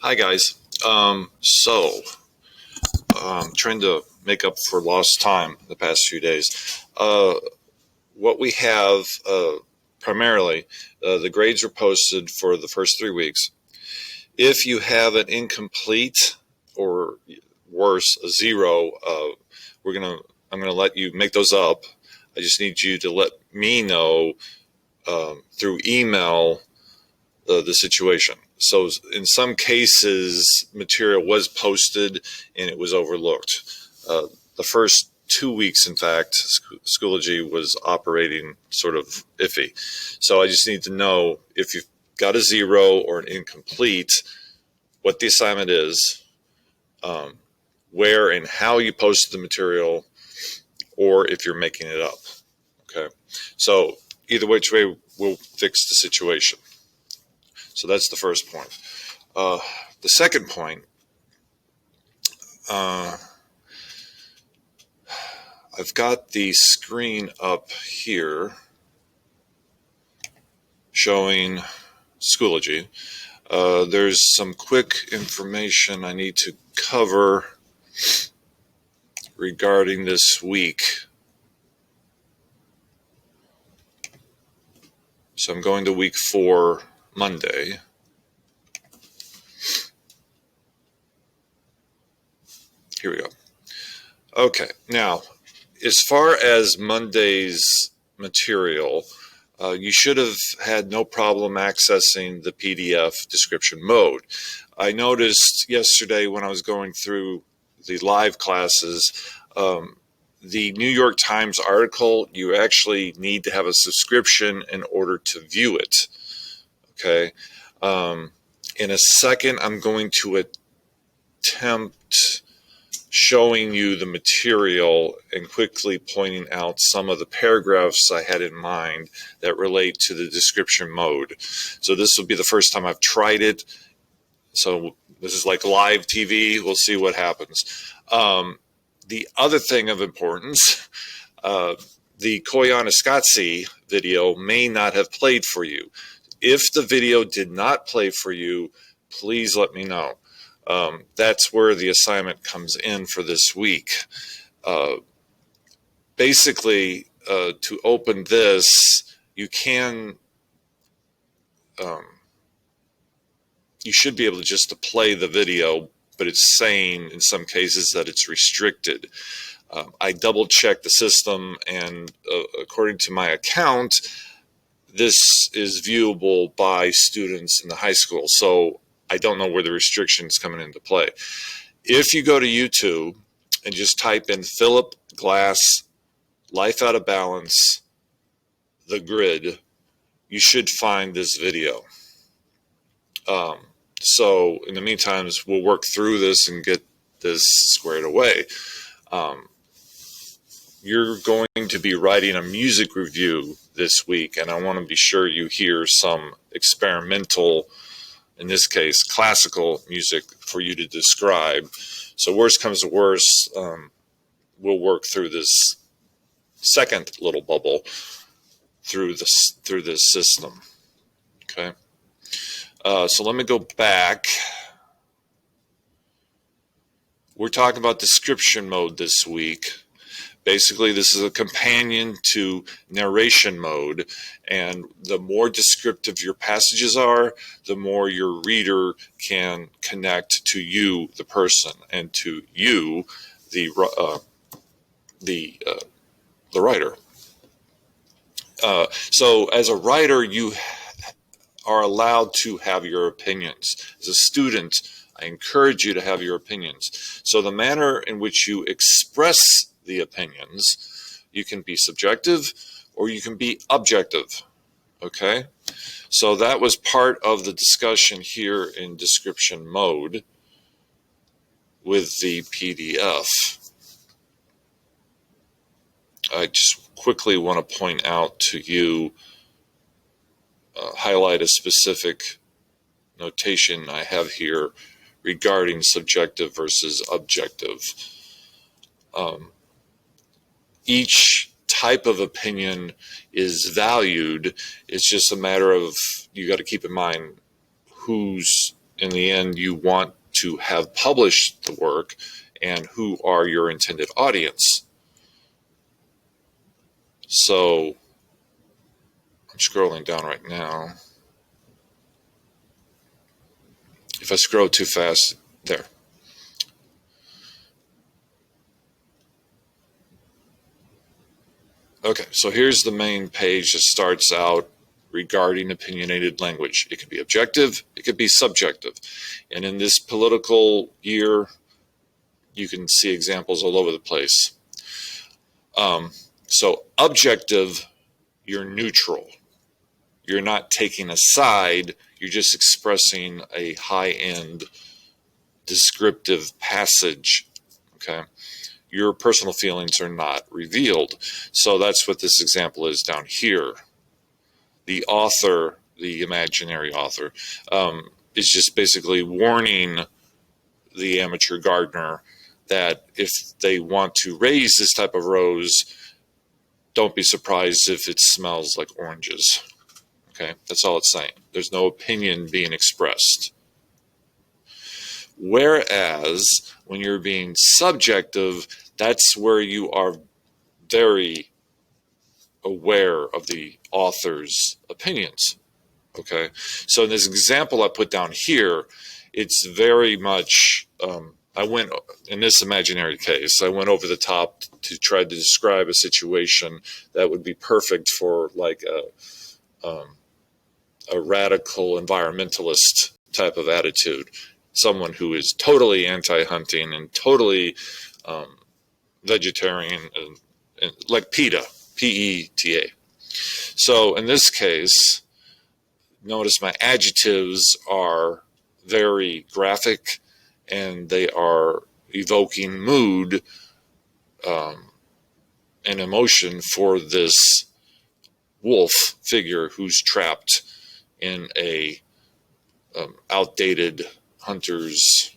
Hi guys. Trying to make up for lost time the past few days. What we have primarily, the grades are posted for the first 3 weeks. If you have an incomplete or worse, a zero, I'm gonna let you make those up. I just need you to let me know through email the situation. So in some cases, material was posted and it was overlooked. The first 2 weeks, in fact, Schoology was operating sort of iffy. So I just need to know if you've got a zero or an incomplete, what the assignment is, where and how you posted the material, or if you're making it up. Okay. So either which way will fix the situation. So that's the first point. The second point, I've got the screen up here showing Schoology. There's some quick information I need to cover regarding this week. So I'm going to week 4, Monday. Here we go. Okay, now, as far as Monday's material, you should have had no problem accessing the PDF description mode. I noticed yesterday when I was going through the live classes, the New York Times article, you actually need to have a subscription in order to view it. Okay. In a second, I'm going to attempt showing you the material and quickly pointing out some of the paragraphs I had in mind that relate to the description mode. So this will be the first time I've tried it. So this is like live TV. We'll see what happens. The other thing of importance, the Koyaanisqatsi video may not have played for you. If the video did not play for you, please let me know. That's where the assignment comes in for this week. Basically, to open this, you should be able to just to play the video, but it's saying in some cases that it's restricted. I double checked the system, and according to my account, this is viewable by students in the high school. So I don't know where the restrictions coming into play. If you go to YouTube and just type in Philip Glass, Life Out of Balance, The Grid, you should find this video. So in the meantime, we'll work through this and get this squared away. You're going to be writing a music review this week, and I want to be sure you hear some experimental, in this case, classical music for you to describe. So worst comes to worst, we'll work through this second little bubble through this system. Okay. So let me go back. We're talking about description mode this week. Basically, this is a companion to narration mode, and the more descriptive your passages are, the more your reader can connect to you, the person, and to you, the writer. So, as a writer, you are allowed to have your opinions. As a student, I encourage you to have your opinions. So, the manner in which you express the opinions, you can be subjective or you can be objective. Okay, so that was part of the discussion here in description mode with the PDF. I just quickly want to point out to you, highlight a specific notation I have here regarding subjective versus objective. Each type of opinion is valued. It's just a matter of, you got to keep in mind who's in the end you want to have published the work and who are your intended audience. So I'm scrolling down right now. If I scroll too fast, there. Okay, so here's the main page that starts out regarding opinionated language. It could be objective, it could be subjective. And in this political year, you can see examples all over the place. So objective, you're neutral. You're not taking a side, you're just expressing a high-end descriptive passage, okay? Your personal feelings are not revealed. So that's what this example is down here. The author, the imaginary author, is just basically warning the amateur gardener that if they want to raise this type of rose, don't be surprised if it smells like oranges. Okay, that's all it's saying. There's no opinion being expressed. Whereas when you're being subjective, that's where you are very aware of the author's opinions. Okay, so in this example I put down here, it's very much, I went, in this imaginary case, I went over the top to try to describe a situation that would be perfect for like a radical environmentalist type of attitude, someone who is totally anti-hunting and totally vegetarian, and like PETA, P-E-T-A. So in this case, notice my adjectives are very graphic and they are evoking mood and emotion for this wolf figure who's trapped in a outdated hunter's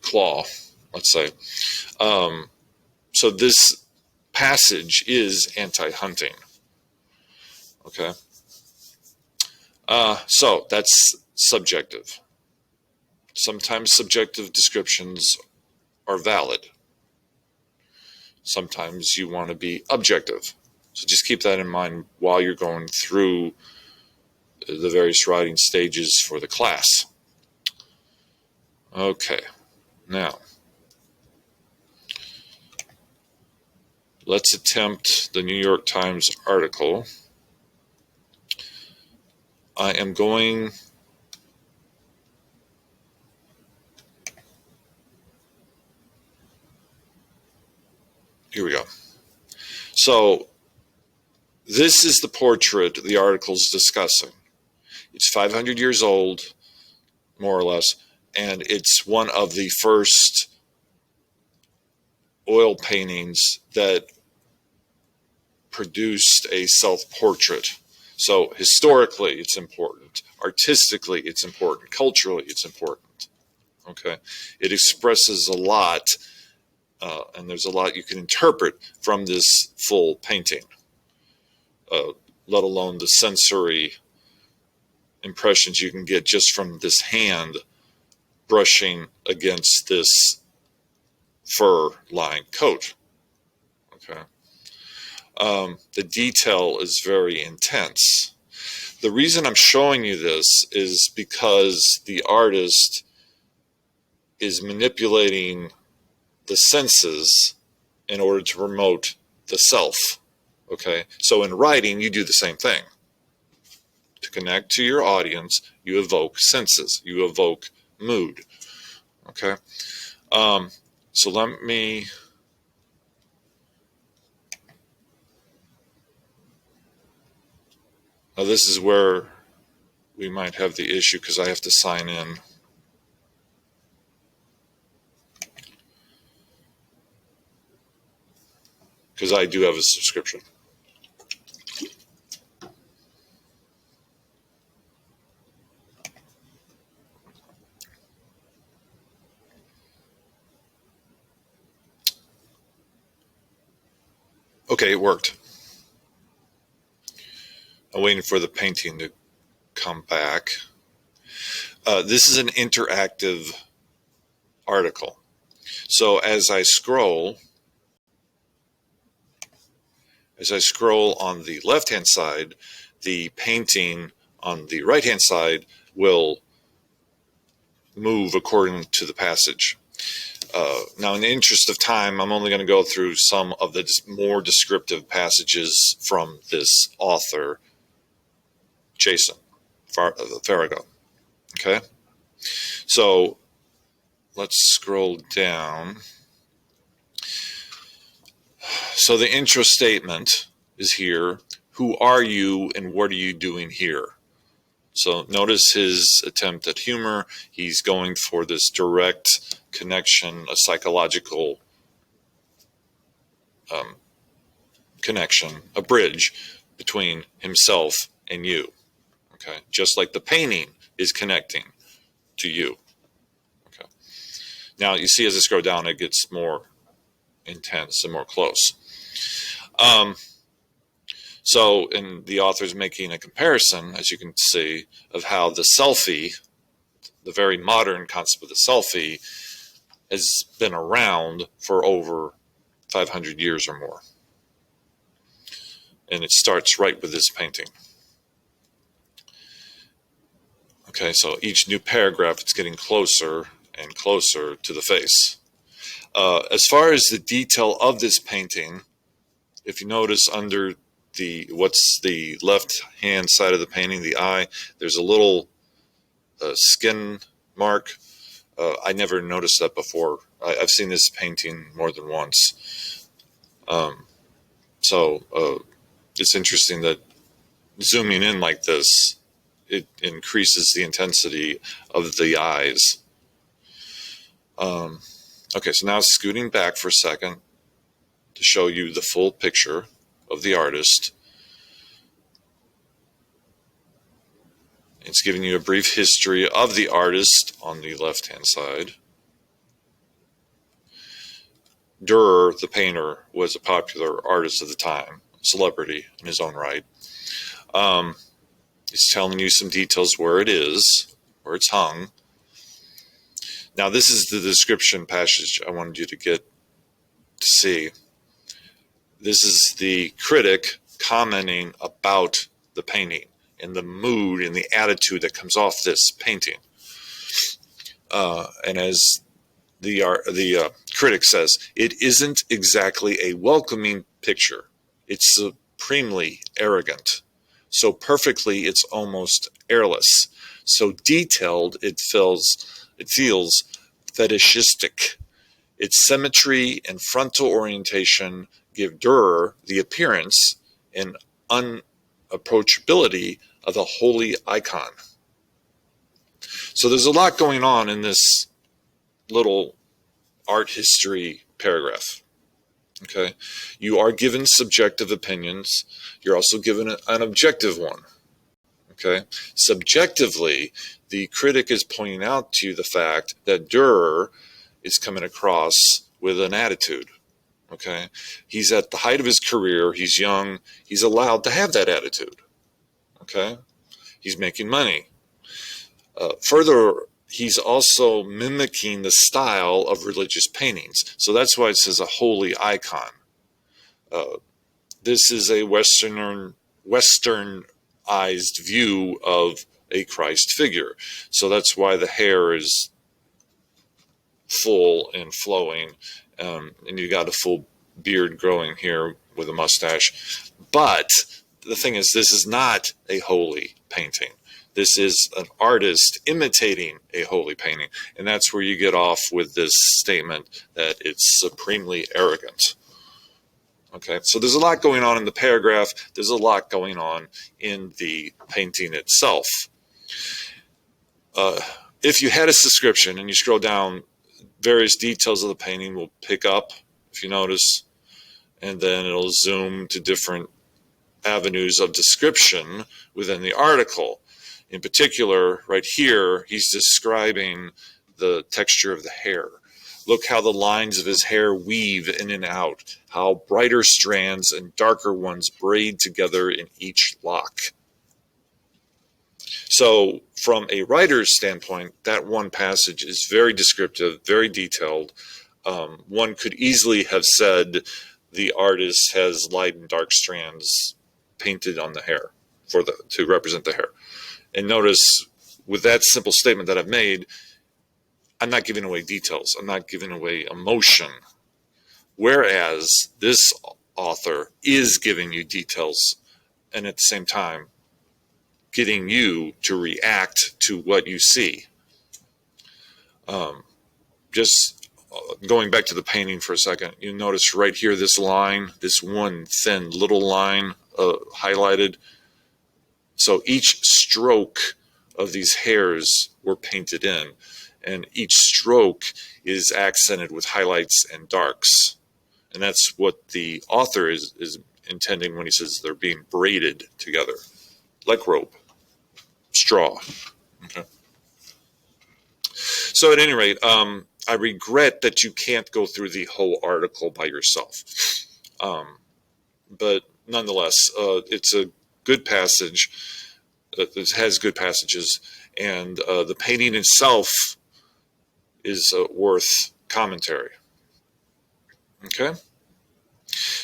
claw, let's say. So this passage is anti-hunting. Okay. So that's subjective. Sometimes subjective descriptions are valid. Sometimes you want to be objective. So just keep that in mind while you're going through the various writing stages for the class. Okay, now let's attempt the New York Times article. I am going here we go. So this is the portrait the article's discussing. It's 500 years old, more or less, and it's one of the first oil paintings that produced a self-portrait. So historically, it's important. Artistically, it's important. Culturally, it's important. Okay, it expresses a lot, and there's a lot you can interpret from this full painting, let alone the sensory impressions you can get just from this hand brushing against this fur-lined coat. Okay. The detail is very intense. The reason I'm showing you this is because the artist is manipulating the senses in order to promote the self. Okay, so in writing, you do the same thing. To connect to your audience, you evoke senses, you evoke mood. Okay, so let me. Now this is where we might have the issue because I have to sign in. Because I do have a subscription. Okay, it worked. I'm waiting for the painting to come back. This is an interactive article. So as I scroll on the left-hand side, the painting on the right-hand side will move according to the passage. Now, in the interest of time, I'm only going to go through some of the more descriptive passages from this author, Jason Farago. Okay? So, let's scroll down. So, the intro statement is here. Who are you and what are you doing here? So notice his attempt at humor. He's going for this direct connection, a psychological connection, a bridge between himself and you. Okay, just like the painting is connecting to you. Okay. Now you see as I scroll down, it gets more intense and more close. And the author's making a comparison, as you can see, of how the selfie, the very modern concept of the selfie, has been around for over 500 years or more. And it starts right with this painting. Okay, so each new paragraph, it's getting closer and closer to the face. As far as the detail of this painting, if you notice under what's the left-hand side of the painting, the eye, there's a little skin mark. I never noticed that before. I've seen this painting more than once. It's interesting that zooming in like this, it increases the intensity of the eyes. Okay, so now scooting back for a second to show you the full picture of the artist. It's giving you a brief history of the artist on the left-hand side. Dürer, the painter, was a popular artist of the time, celebrity in his own right. He's telling you some details where it is, where it's hung. Now, this is the description passage I wanted you to get to see. This is the critic commenting about the painting and the mood and the attitude that comes off this painting. And as the critic says, it isn't exactly a welcoming picture. It's supremely arrogant. So perfectly, it's almost airless. So detailed, it feels fetishistic. Its symmetry and frontal orientation give Dürer the appearance and unapproachability of a holy icon. So there's a lot going on in this little art history paragraph. Okay, you are given subjective opinions. You're also given an objective one. Okay, subjectively, the critic is pointing out to you the fact that Dürer is coming across with an attitude. Okay, he's at the height of his career. He's young. He's allowed to have that attitude. Okay, he's making money. Further, he's also mimicking the style of religious paintings. So that's why it says a holy icon. This is a westernized view of a Christ figure. So that's why the hair is full and flowing, and you got a full beard growing here with a mustache. But the thing is, this is not a holy painting. This is an artist imitating a holy painting. And that's where you get off with this statement that it's supremely arrogant. Okay, so there's a lot going on in the paragraph. There's a lot going on in the painting itself. If you had a description and you scroll down, various details of the painting will pick up, if you notice, and then it'll zoom to different avenues of description within the article. In particular, right here, he's describing the texture of the hair. Look how the lines of his hair weave in and out, how brighter strands and darker ones braid together in each lock. So from a writer's standpoint, that one passage is very descriptive, very detailed. One could easily have said the artist has light and dark strands painted on the hair to represent the hair. And notice with that simple statement that I've made, I'm not giving away details. I'm not giving away emotion. Whereas this author is giving you details and at the same time getting you to react to what you see. Just going back to the painting for a second, you notice right here this line, this one thin little line highlighted. So each stroke of these hairs were painted in, and each stroke is accented with highlights and darks. And that's what the author is intending when he says they're being braided together, like rope, straw. Okay. So at any rate, I regret that you can't go through the whole article by yourself. But nonetheless, it's a good passage. It has good passages, and the painting itself is worth commentary. Okay?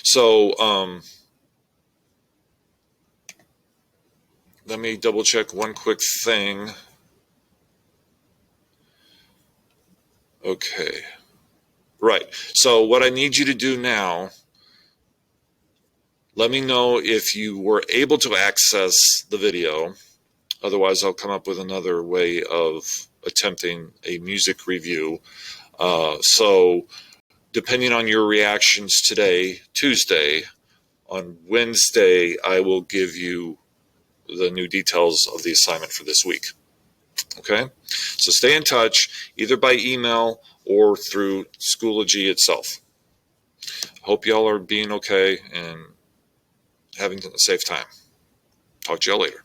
So let me double check one quick thing. Okay. Right. So what I need you to do now, let me know if you were able to access the video. Otherwise, I'll come up with another way of attempting a music review. So depending on your reactions today, Tuesday, on Wednesday, I will give you the new details of the assignment for this week. Okay? So stay in touch, either by email or through Schoology itself. Hope y'all are being okay and having a safe time. Talk to y'all later.